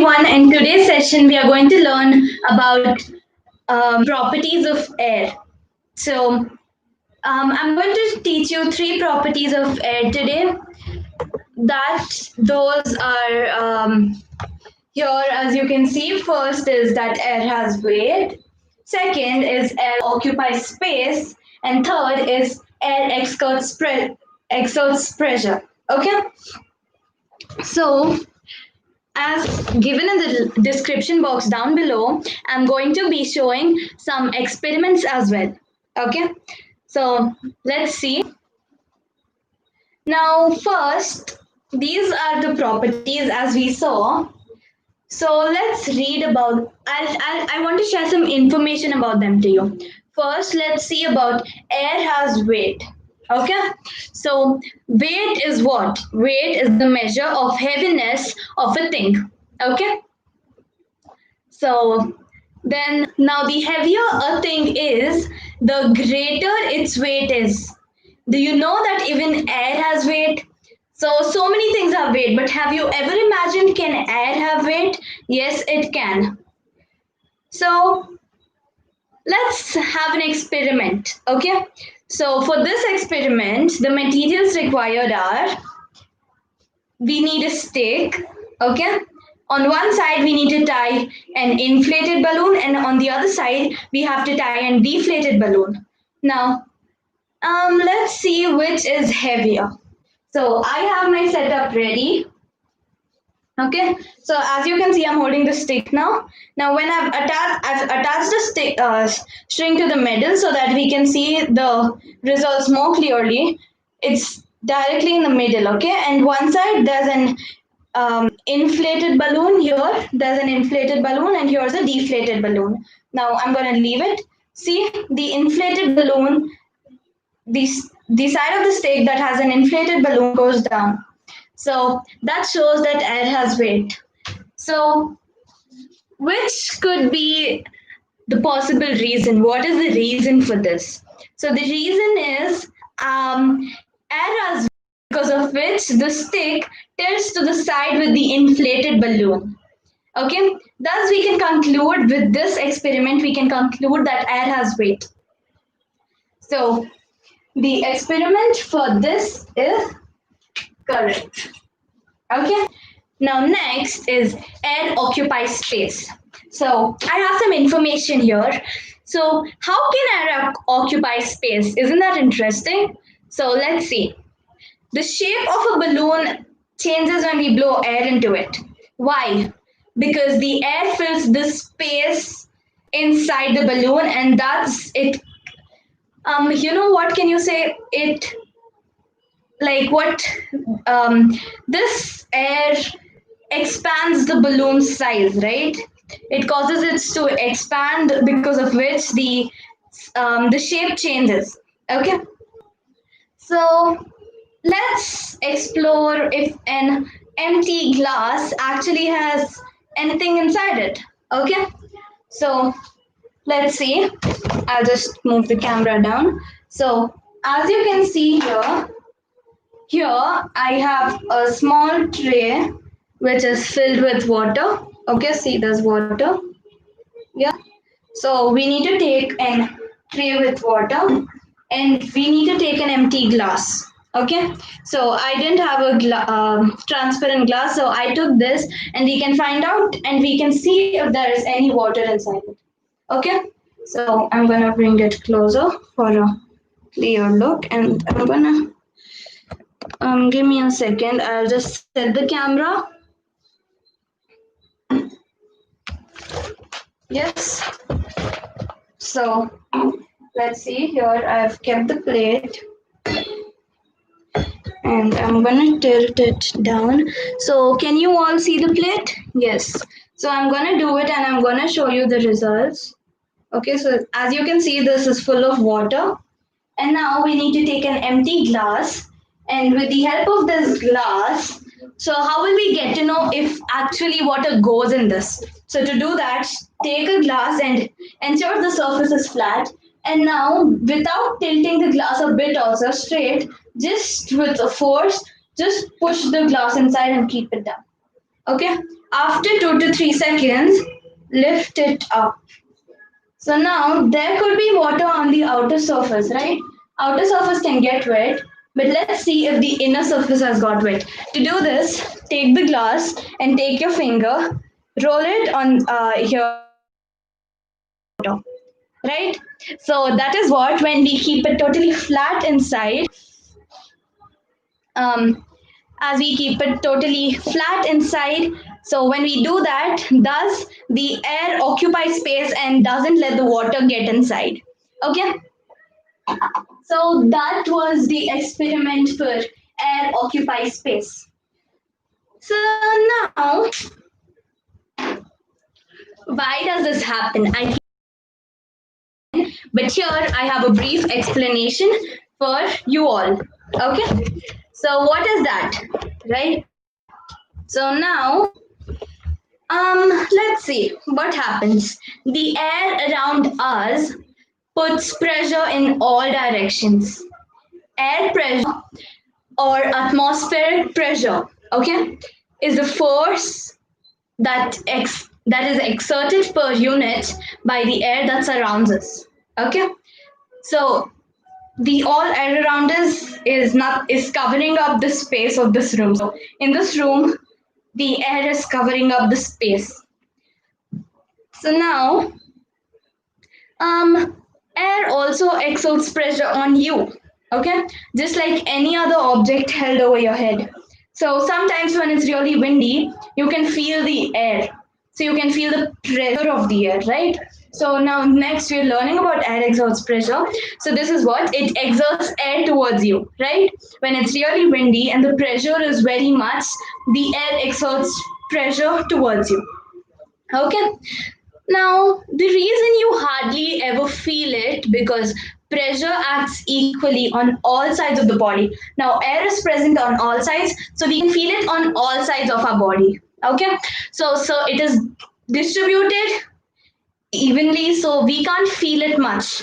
everyone. In today's session, we are going to learn about properties of air. So, I'm going to teach you three properties of air today. That those are here, as you can see. First is that air has weight. Second is air occupies space, and third is air exerts pressure. Okay, so as given in the description box down below, I'm going to be showing some experiments as well. Okay, so let's see. Now, first, these are the properties as we saw. So let's read about. I want to share some information about them to you. First, let's see about air has weight. Okay, so weight is what? Weight is the measure of heaviness of a thing. Okay, so then now the heavier a thing is, the greater its weight is. Do you know that even air has weight? So many things have weight, but have you ever imagined can air have weight? Yes, it can. So let's have an experiment. Okay. So for this experiment, the materials required are we need a stick. Okay. On one side, we need to tie an inflated balloon, and on the other side, we have to tie a deflated balloon. Now, let's see which is heavier. So I have my setup ready. Okay, so as you can see, I'm holding the stick now. Now, when I've attached the stick string to the middle so that we can see the results more clearly. It's directly in the middle. Okay, and one side there's an inflated balloon here. There's an inflated balloon, and here's a deflated balloon. Now I'm going to leave it. See the inflated balloon. The side of the stick that has an inflated balloon goes down. So that shows that air has weight. So which could be the possible reason? What is the reason for this? So the reason is air has weight, because of which the stick tilts to the side with the inflated balloon. Okay, thus we can conclude with this experiment, we can conclude that air has weight. So the experiment for this is correct. Okay. Now next is air occupies space. So I have some information here. So how can air occupy space? Isn't that interesting? So let's see. The shape of a balloon changes when we blow air into it. Why? Because the air fills the space inside the balloon, and that's it. What can you say? It like what this air expands the balloon size, right? It causes it to expand, because of which the shape changes. Okay, so let's explore if an empty glass actually has anything inside it. Okay, so let's see. I'll just move the camera down. So as you can see here I have a small tray which is filled with water. Okay, see there's water. Yeah. So we need to take a tray with water, and we need to take an empty glass. Okay. So I didn't have a transparent glass, so I took this, and we can find out and we can see if there is any water inside it. Okay. So I'm gonna bring it closer for a clear look, and I'm gonna give me a second. I'll just set the camera. Yes. So let's see here. I've kept the plate, and I'm gonna tilt it down. So can you all see the plate? Yes. So I'm gonna do it, and I'm gonna show you the results. Okay. So as you can see, this is full of water, and now we need to take an empty glass, and with the help of this glass, so how will we get to know if actually water goes in this? So to do that, take a glass and ensure the surface is flat. And now, without tilting the glass a bit also straight, just with a force, just push the glass inside and keep it down. Okay. After 2 to 3 seconds, lift it up. So now there could be water on the outer surface, right? Outer surface can get wet, but let's see if the inner surface has got wet. To do this, take the glass and take your finger, roll it on here water, right? So that is what when we keep it totally flat inside, um, as we keep it totally flat inside. So when we do that, thus the air occupies space and doesn't let the water get inside. Okay, so that was the experiment for air occupies space. So now, why does this happen? But here I have a brief explanation for you all. Okay, so what is that, right? So now, let's see what happens. The air around us puts pressure in all directions. Air pressure or atmospheric pressure, okay, is the force that is exerted per unit by the air that surrounds us. Okay, so the all air around us is covering up the space of this room. So in this room, the air is covering up the space. So now, air also exerts pressure on you. Okay, just like any other object held over your head. So sometimes when it's really windy, you can feel the air. So you can feel the pressure of the air, right? So now next we're learning about air exerts pressure. So this is what it exerts air towards you, right? When it's really windy and the pressure is very much, the air exerts pressure towards you. Okay. Now, the reason you hardly ever feel it because pressure acts equally on all sides of the body. Now, air is present on all sides, so we can feel it on all sides of our body. Okay, so it is distributed evenly, so we can't feel it much.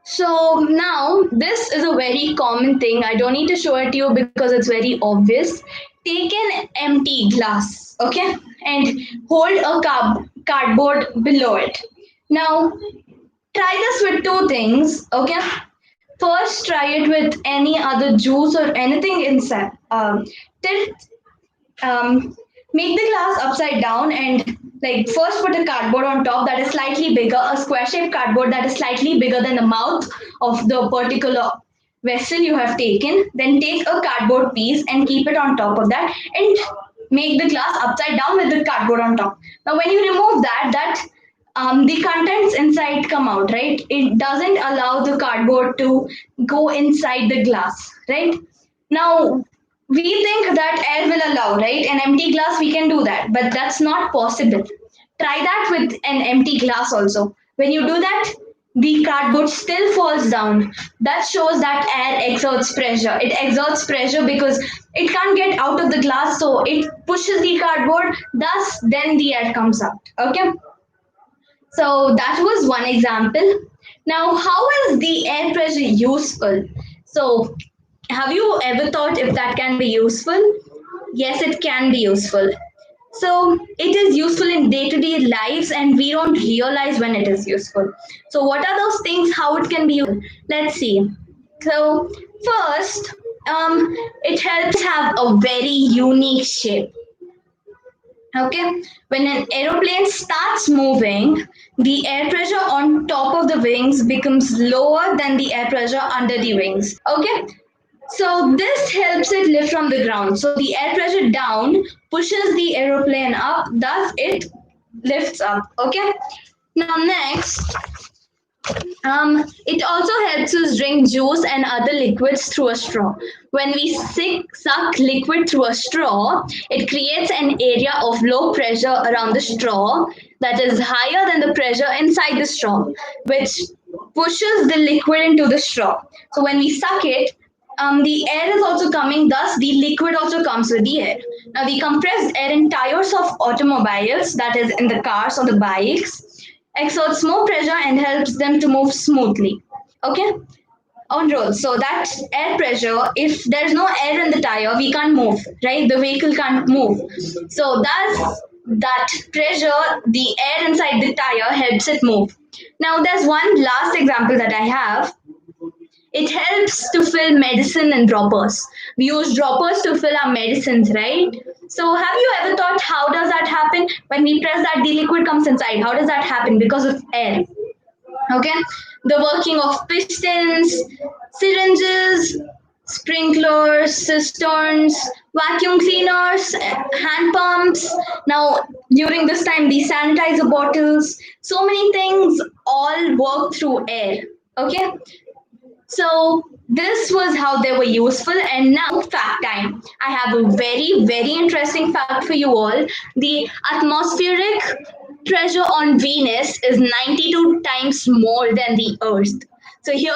So now this is a very common thing. I don't need to show it to you because it's very obvious. Take an empty glass, okay, and hold a cardboard below it. Now try this with two things, okay. First, try it with any other juice or anything inside. Tilt make the glass upside down and like first put a cardboard on top that is slightly bigger, a square shaped cardboard that is slightly bigger than the mouth of the particular vessel you have taken. Then take a cardboard piece and keep it on top of that and make the glass upside down with the cardboard on top. Now when you remove that the contents inside come out, right? It doesn't allow the cardboard to go inside the glass, right? Now we think that air will allow, right? An empty glass, we can do that, but that's not possible. Try that with an empty glass also. When you do that, the cardboard still falls down. That shows that air exerts pressure. It exerts pressure because it can't get out of the glass, so it pushes the cardboard, thus, then the air comes out. Okay. So that was one example. Now, how is the air pressure useful? So, have you ever thought if that can be useful? Yes, it can be useful. So, it is useful in day to day lives, and we don't realize when it is useful. So, what are those things? How it can be useful? Let's see. So, first, it helps have a very unique shape. Okay, when an aeroplane starts moving, the air pressure on top of the wings becomes lower than the air pressure under the wings. Okay, so this helps it lift from the ground. So the air pressure down pushes the aeroplane up, thus it lifts up. Okay, now next, it also helps us drink juice and other liquids through a straw. When we suck liquid through a straw, it creates an area of low pressure around the straw that is higher than the pressure inside the straw, which pushes the liquid into the straw. So when we suck it, the air is also coming, thus the liquid also comes with the air. Now the compressed air in tires of automobiles, that is in the cars or the bikes, exerts more pressure and helps them to move smoothly. Okay. on roll. So that air pressure, if there's no air in the tire, we can't move, right? The vehicle can't move. So that's that pressure, the air inside the tire helps it move. Now there's one last example that I have. It helps to fill medicine in droppers. We use droppers to fill our medicines, right? So have you ever thought how does that happen? When we press that, the liquid comes inside. How does that happen? Because of air. Okay, the working of pistons, syringes, sprinklers, cisterns, vacuum cleaners, hand pumps. Now during this time, the sanitizer bottles, so many things all work through air. Okay, so this was how they were useful. And now fact time. I have a very interesting fact for you all. The atmospheric pressure on Venus is 92 times more than the Earth. So here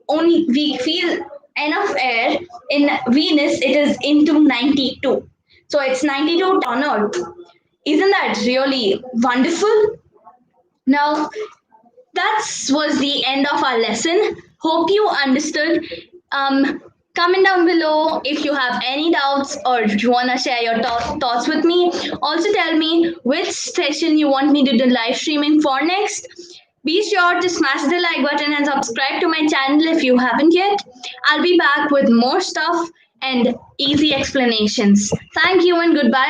only we feel enough air. In Venus it is into 92. So it's 92 on Earth. Isn't that really wonderful? Now that was the end of our lesson. Hope you understood. Comment down below if you have any doubts or if you want to share your thoughts with me. Also, tell me which session you want me to do live streaming for next. Be sure to smash the like button and subscribe to my channel if you haven't yet. I'll be back with more stuff and easy explanations. Thank you and goodbye.